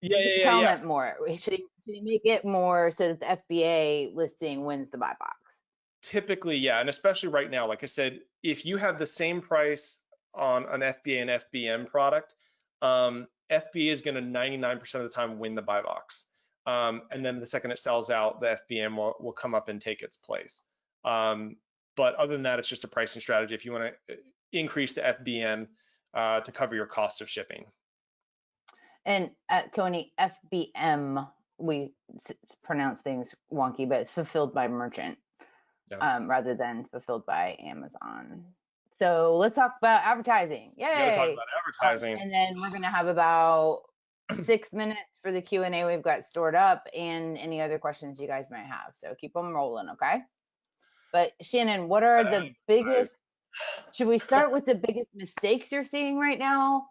Yeah. More. Should he make it more so that the FBA listing wins the buy box? Typically, yeah, and especially right now, like I said, if you have the same price on an FBA and FBM product, FBA is going to 99% of the time win the buy box. And then the second it sells out, the FBM will come up and take its place. But other than that, it's just a pricing strategy if you want to increase the FBM to cover your cost of shipping. And Tony, FBM, we pronounce things wonky, but it's fulfilled by merchant. Yeah. rather than fulfilled by Amazon. So let's talk about advertising. We got to talk Yay! about advertising. And then we're gonna have about 6 minutes for the Q&A we've got stored up and any other questions you guys might have. So keep them rolling, okay? But Shannon, what are the biggest, should we start with the biggest mistakes you're seeing right now?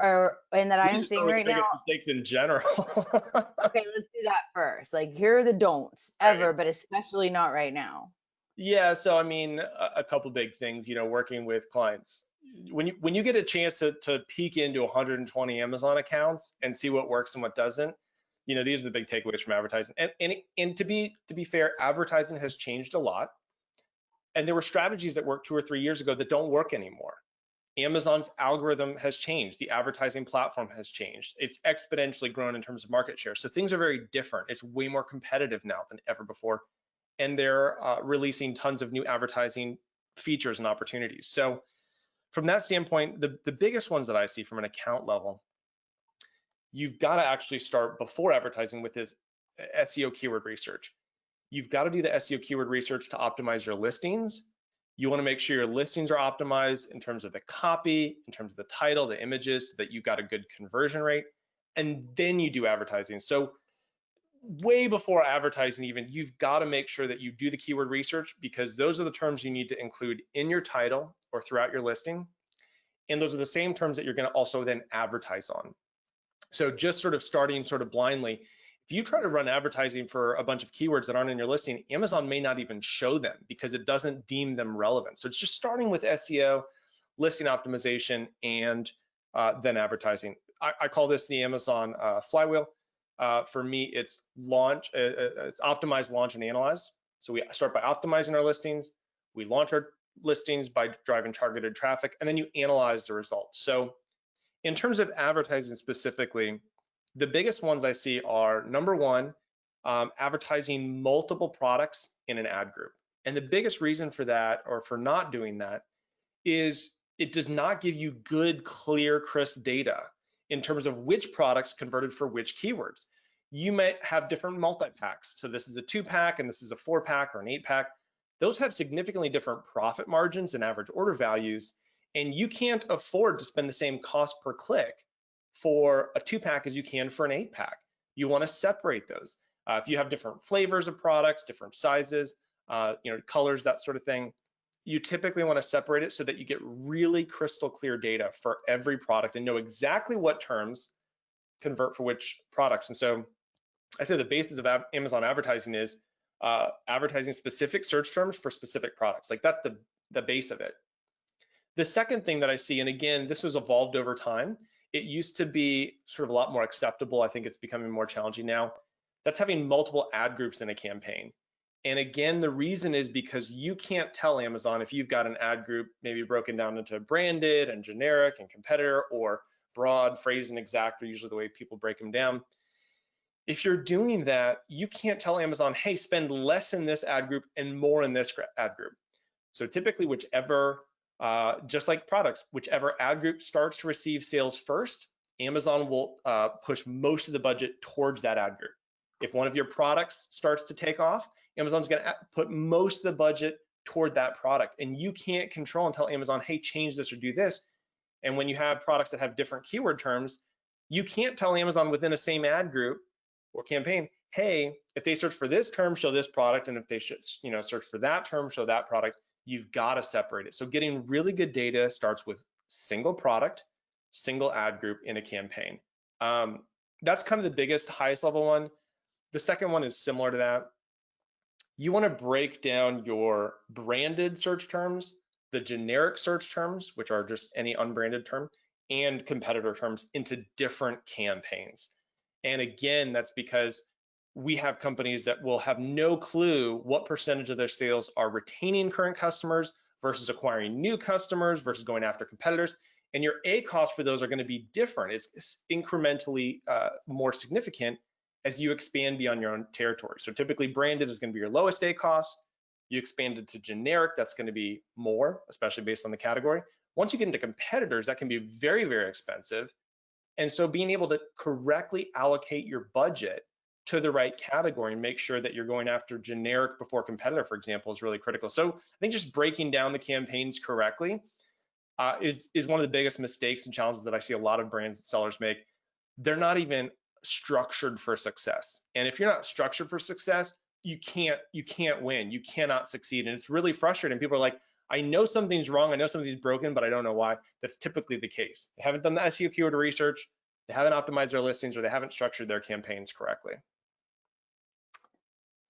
Or, and that I We am need to start seeing with the right now? biggest mistakes in general. Okay, let's do that first. Like, here are the don'ts Right. ever, but especially not right now. Yeah, so I mean, a couple big things, working with clients. When you get a chance to peek into 120 Amazon accounts and see what works and what doesn't, these are the big takeaways from advertising. And to be fair, advertising has changed a lot. And there were strategies that worked 2 or 3 years ago that don't work anymore. Amazon's algorithm has changed. The advertising platform has changed. It's exponentially grown in terms of market share. So things are very different. It's way more competitive now than ever before. And they're releasing tons of new advertising features and opportunities. So from that standpoint, the biggest ones that I see from an account level, you've got to actually start before advertising with this SEO keyword research. You've got to do the SEO keyword research to optimize your listings. You want to make sure your listings are optimized in terms of the copy, in terms of the title, the images, so that you've got a good conversion rate. And then you do advertising. So way before advertising even, you've got to make sure that you do the keyword research, because those are the terms you need to include in your title or throughout your listing. And those are the same terms that you're going to also then advertise on. So just sort of starting sort of blindly, if you try to run advertising for a bunch of keywords that aren't in your listing, Amazon may not even show them because it doesn't deem them relevant. So it's just starting with SEO, listing optimization, and then advertising. I call this the Amazon flywheel. For me, it's it's optimize, launch, and analyze. So we start by optimizing our listings. We launch our listings by driving targeted traffic, and then you analyze the results. So in terms of advertising specifically, the biggest ones I see are, number one, advertising multiple products in an ad group. And the biggest reason for that, or for not doing that, is it does not give you good, clear, crisp data in terms of which products converted for which keywords. You might have different multi-packs. So this is a 2-pack and this is a 4-pack or an 8-pack. Those have significantly different profit margins and average order values. And you can't afford to spend the same cost per click for a 2-pack as you can for an 8-pack. You want to separate those. If you have different flavors of products, different sizes, colors, that sort of thing, you typically want to separate it so that you get really crystal clear data for every product and know exactly what terms convert for which products. And so I say the basis of Amazon advertising is advertising specific search terms for specific products. Like that's the base of it. The second thing that I see, and again, this has evolved over time. It used to be sort of a lot more acceptable. I think it's becoming more challenging now. That's having multiple ad groups in a campaign. And again, the reason is because you can't tell Amazon if you've got an ad group maybe broken down into branded and generic and competitor, or broad, phrase, and exact are usually the way people break them down. If you're doing that, you can't tell Amazon, hey, spend less in this ad group and more in this ad group. So typically, whichever, just like products, whichever ad group starts to receive sales first, Amazon will push most of the budget towards that ad group. If one of your products starts to take off, Amazon's going to put most of the budget toward that product. And you can't control and tell Amazon, hey, change this or do this. And when you have products that have different keyword terms, you can't tell Amazon within a same ad group or campaign, hey, if they search for this term, show this product. And if they should, search for that term, show that product. You've got to separate it. So getting really good data starts with single product, single ad group in a campaign. That's kind of the biggest, highest level one. The second one is similar to that. You want to break down your branded search terms, the generic search terms, which are just any unbranded term, and competitor terms into different campaigns. And again, that's because we have companies that will have no clue what percentage of their sales are retaining current customers versus acquiring new customers versus going after competitors. And your ACoS for those are going to be different. It's incrementally more significant as you expand beyond your own territory. So typically branded is going to be your lowest ACoS. You expand it to generic, that's going to be more, especially based on the category. Once you get into competitors, that can be very, very expensive. And so being able to correctly allocate your budget to the right category and make sure that you're going after generic before competitor, for example, is really critical. So I think just breaking down the campaigns correctly is one of the biggest mistakes and challenges that I see a lot of brands and sellers make. They're not even structured for success. And if you're not structured for success, you can't win. You cannot succeed. And it's really frustrating. People are like, I know something's wrong. I know something's broken, but I don't know why. That's typically the case. They haven't done the SEO keyword research. They haven't optimized their listings, or they haven't structured their campaigns correctly.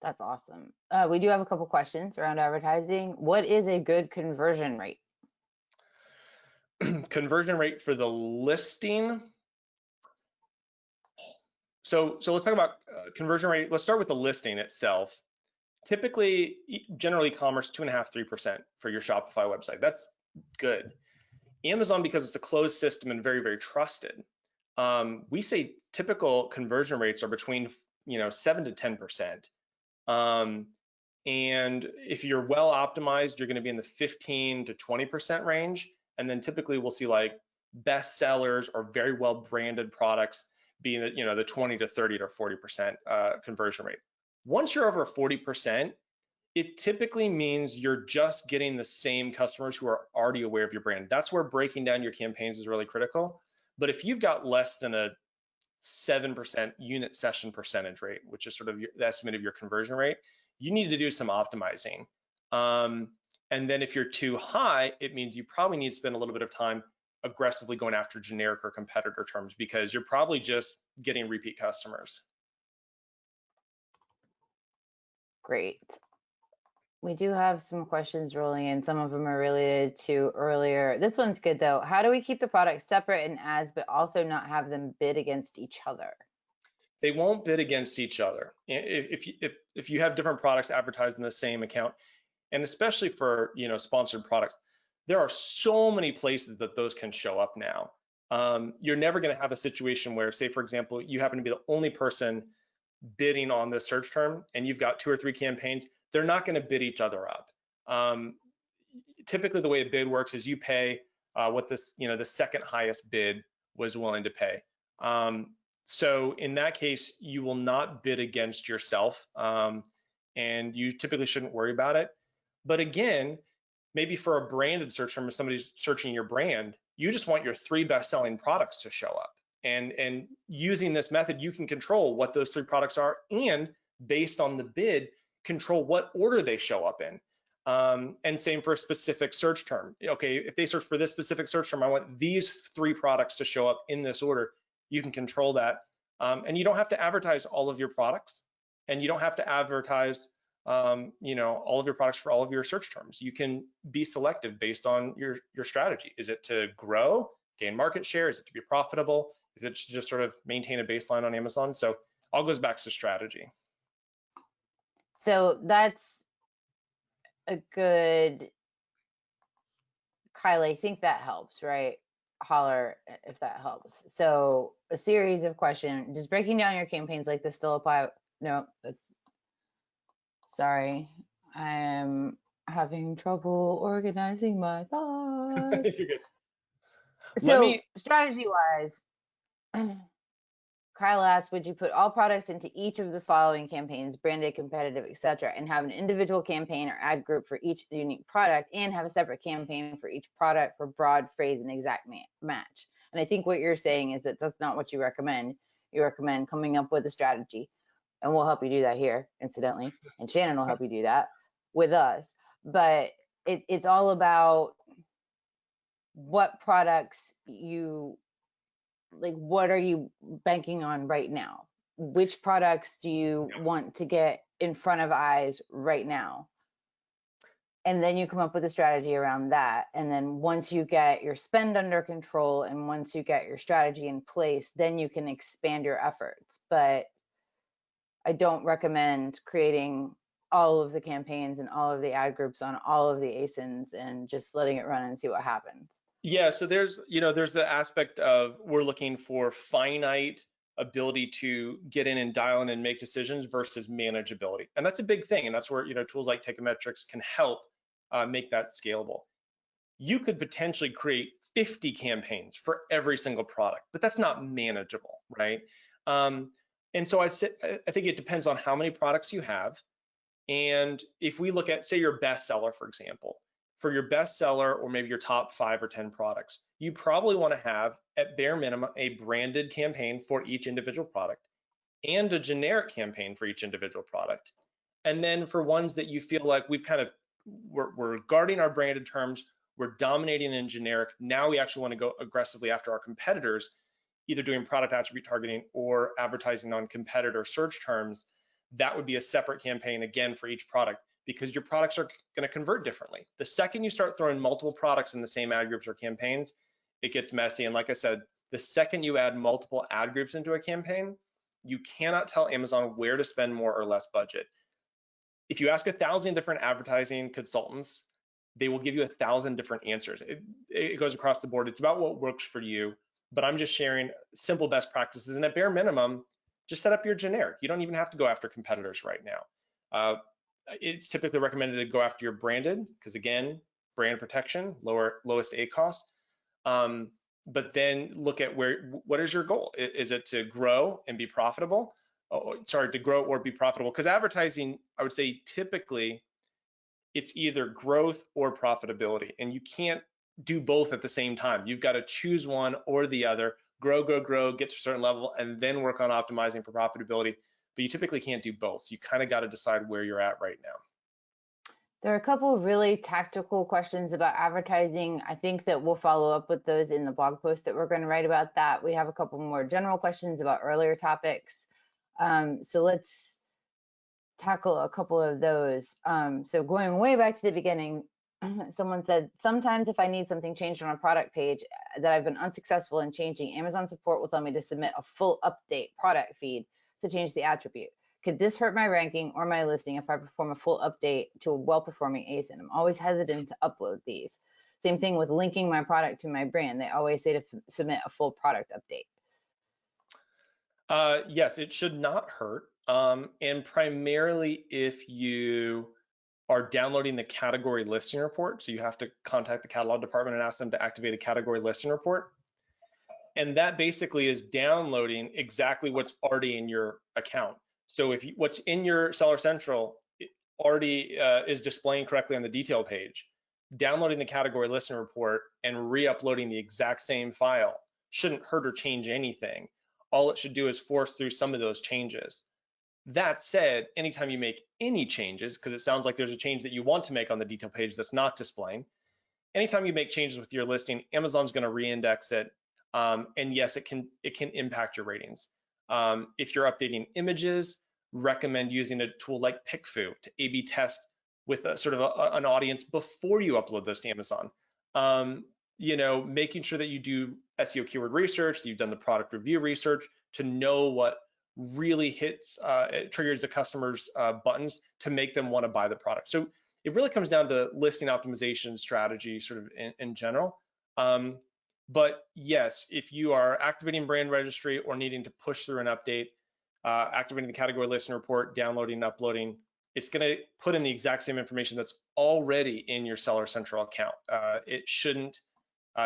That's awesome. We do have a couple questions around advertising. What is a good conversion rate? Conversion rate for the listing. So let's talk about conversion rate. Let's start with the listing itself. Typically, general e-commerce, 2.5%, 3% for your Shopify website. That's good. Amazon, because it's a closed system and very, very trusted, we say typical conversion rates are between 7 to 10%. And if you're well optimized, you're going to be in the 15 to 20% range. And then typically we'll see like best sellers or very well branded products being the 20 to 30 to 40% conversion rate. Once you're over 40%, it typically means you're just getting the same customers who are already aware of your brand. That's where breaking down your campaigns is really critical. But if you've got less than a 7% unit session percentage rate, which is sort of the estimate of your conversion rate, you need to do some optimizing. And then if you're too high, it means you probably need to spend a little bit of time aggressively going after generic or competitor terms, because you're probably just getting repeat customers. Great. We do have some questions rolling in. Some of them are related to earlier. This one's good though. How do we keep the products separate in ads, but also not have them bid against each other? They won't bid against each other. If you have different products advertised in the same account, and especially for sponsored products, there are so many places that those can show up now. You're never going to have a situation where, say for example, you happen to be the only person bidding on this search term and you've got 2 or 3 campaigns. They're not going to bid each other up. Typically the way a bid works is you pay what the second highest bid was willing to pay. So in that case, you will not bid against yourself, and you typically shouldn't worry about it. But again, maybe for a branded search term, if somebody's searching your brand, you just want your 3 best-selling products to show up. And using this method, you can control what those 3 products are, and based on the bid, control what order they show up in. And same for a specific search term. Okay, if they search for this specific search term, I want these 3 products to show up in this order. You can control that. And you don't have to advertise all of your products, and you don't have to advertise all of your products for all of your search terms. You can be selective based on your strategy. Is it to grow, gain market share? Is it to be profitable? Is it to just sort of maintain a baseline on Amazon? So all goes back to strategy. So that's a good, Kyle, I think that helps, right? Holler if that helps. So a series of questions, just breaking down your campaigns like this still apply. No, that's, sorry. I am having trouble organizing my thoughts. You're good. So strategy wise, Kyle asked, would you put all products into each of the following campaigns, branded, competitive, etc., and have an individual campaign or ad group for each unique product, and have a separate campaign for each product for broad phrase and exact match? And I think what you're saying is that that's not what you recommend. You recommend coming up with a strategy, and we'll help you do that here, incidentally, and Shannon will help you do that with us. But it's all about what products you, like, what are you banking on right now? Which products do you want to get in front of eyes right now? And then you come up with a strategy around that. And then once you get your spend under control and once you get your strategy in place, then you can expand your efforts. But I don't recommend creating all of the campaigns and all of the ad groups on all of the ASINs and just letting it run and see what happens. Yeah, so there's the aspect of we're looking for finite ability to get in and dial in and make decisions versus manageability. And that's a big thing. And that's where, tools like Teikametrics can help make that scalable. You could potentially create 50 campaigns for every single product, but that's not manageable, right? And so I think it depends on how many products you have. And if we look at, say, your bestseller, for example, for your bestseller or maybe your top 5 or 10 products, you probably want to have at bare minimum a branded campaign for each individual product and a generic campaign for each individual product. And then for ones that you feel like we're guarding our branded terms, we're dominating in generic, now we actually want to go aggressively after our competitors, either doing product attribute targeting or advertising on competitor search terms. That would be a separate campaign again for each product, because your products are going to convert differently. The second you start throwing multiple products in the same ad groups or campaigns, it gets messy. And like I said, the second you add multiple ad groups into a campaign, you cannot tell Amazon where to spend more or less budget. If you ask 1,000 different advertising consultants, they will give you 1,000 different answers. It goes across the board. It's about what works for you, but I'm just sharing simple best practices. And at bare minimum, just set up your generic. You don't even have to go after competitors right now. It's typically recommended to go after your branded, because again, brand protection, lowest A cost. But then look at what is your goal? Is it to grow and be profitable? To grow or be profitable? Because advertising, I would say typically it's either growth or profitability, and you can't do both at the same time. You've got to choose one or the other. Grow, get to a certain level, and then work on optimizing for profitability. But you typically can't do both. So you kind of got to decide where you're at right now. There are a couple of really tactical questions about advertising. I think that we'll follow up with those in the blog post that we're going to write about that. We have a couple more general questions about earlier topics. So let's tackle a couple of those. So going way back to the beginning, someone said, sometimes if I need something changed on a product page that I've been unsuccessful in changing, Amazon support will tell me to submit a full update product feed to change the attribute. Could this hurt my ranking or my listing if I perform a full update to a well-performing ASIN? I'm always hesitant to upload these. Same thing with linking my product to my brand. They always say to submit a full product update. Yes, it should not hurt. And primarily if you are downloading the category listing report, so you have to contact the catalog department and ask them to activate a category listing report. And that basically is downloading exactly what's already in your account. So if what's in your Seller Central already is displaying correctly on the detail page, downloading the category listing report and re-uploading the exact same file shouldn't hurt or change anything. All it should do is force through some of those changes. That said, anytime you make any changes, because it sounds like there's a change that you want to make on the detail page that's not displaying, anytime you make changes with your listing, Amazon's going to re-index it. And yes, it can impact your ratings. If you're updating images, recommend using a tool like PickFu to A/B test with a sort of an audience before you upload those to Amazon. Making sure that you do SEO keyword research, that you've done the product review research to know what really it triggers the customers' buttons to make them want to buy the product. So it really comes down to listing optimization strategy sort of in general. But yes, if you are activating brand registry or needing to push through an update, activating the category listing report, downloading and uploading, it's going to put in the exact same information that's already in your Seller Central account. It shouldn't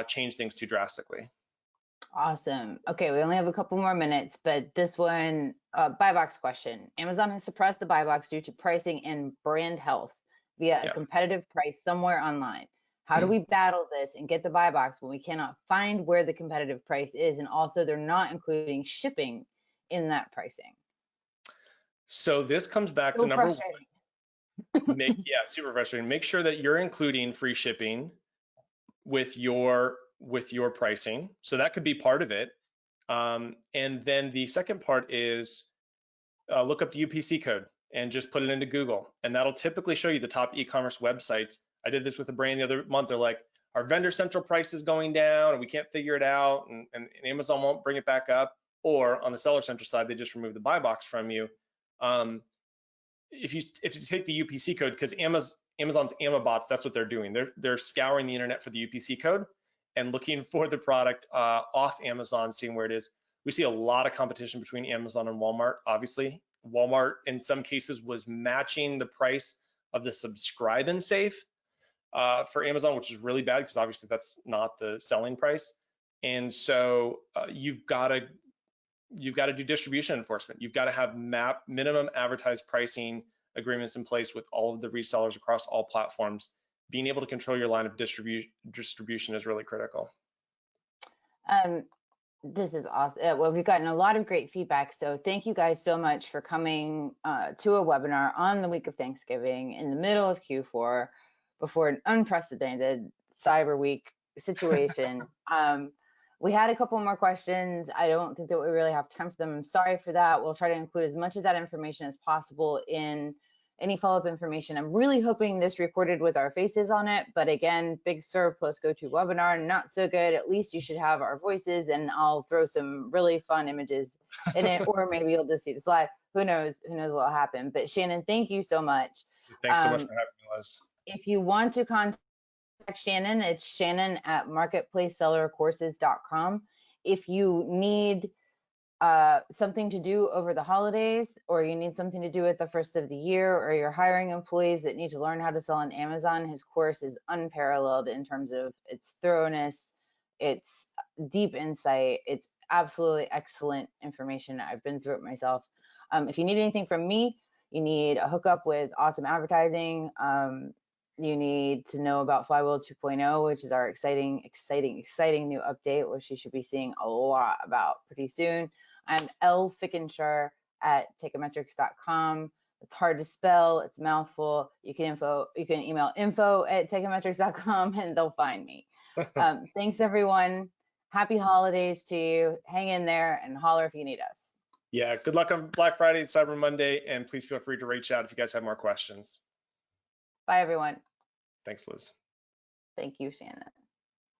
change things too drastically. Awesome. Okay, we only have a couple more minutes, but this one, buy box question. Amazon has suppressed the buy box due to pricing and brand health via a competitive price somewhere online. How do we battle this and get the buy box when we cannot find where the competitive price is, and also they're not including shipping in that pricing? So this comes back to number one. Super frustrating. Make sure that you're including free shipping with your pricing. So that could be part of it. And then the second part is look up the UPC code and just put it into Google, and that'll typically show you the top e-commerce websites. I did this with a brand the other month. They're like, our vendor central price is going down and we can't figure it out, and Amazon won't bring it back up. Or on the Seller Central side, they just remove the buy box from you. If you take the UPC code, because Amazon's Amabots, that's what they're doing. They're scouring the internet for the UPC code and looking for the product off Amazon, seeing where it is. We see a lot of competition between Amazon and Walmart. Obviously, Walmart in some cases was matching the price of the subscribe and save for Amazon, which is really bad because obviously that's not the selling price. And so you've got to you've got to do distribution enforcement. You've got to have minimum advertised pricing agreements in place with all of the resellers across all platforms. Being able to control your line of distribution is really critical. This is awesome. Well, we've gotten a lot of great feedback. So thank you guys so much for coming to a webinar on the week of Thanksgiving in the middle of Q4 before an unprecedented Cyber Week situation. We had a couple more questions. I don't think that we really have time for them. I'm sorry for that. We'll try to include as much of that information as possible in any follow-up information. I'm really hoping this recorded with our faces on it, but again, big surplus GoToWebinar, not so good. At least you should have our voices, and I'll throw some really fun images in it, or maybe you'll just see the slide. Who knows what will happen. But Shannon, thank you so much. Thanks so much for having me, Liz. If you want to contact Shannon, it's shannon@marketplacesellercourses.com. If you need something to do over the holidays, or you need something to do at the first of the year, or you're hiring employees that need to learn how to sell on Amazon, his course is unparalleled in terms of its thoroughness, its deep insight. It's absolutely excellent information. I've been through it myself. If you need anything from me, you need a hookup with awesome advertising, you need to know about Flywheel 2.0, which is our exciting new update, which you should be seeing a lot about pretty soon. I'm Fickenscher at Teikametrics.com. It's hard to spell, it's a mouthful. You can email info@Teikametrics.com and they'll find me. Thanks everyone. Happy holidays to you. Hang in there and holler if you need us. Yeah, good luck on Black Friday and Cyber Monday, and please feel free to reach out if you guys have more questions. Bye everyone. Thanks, Liz. Thank you, Shannon.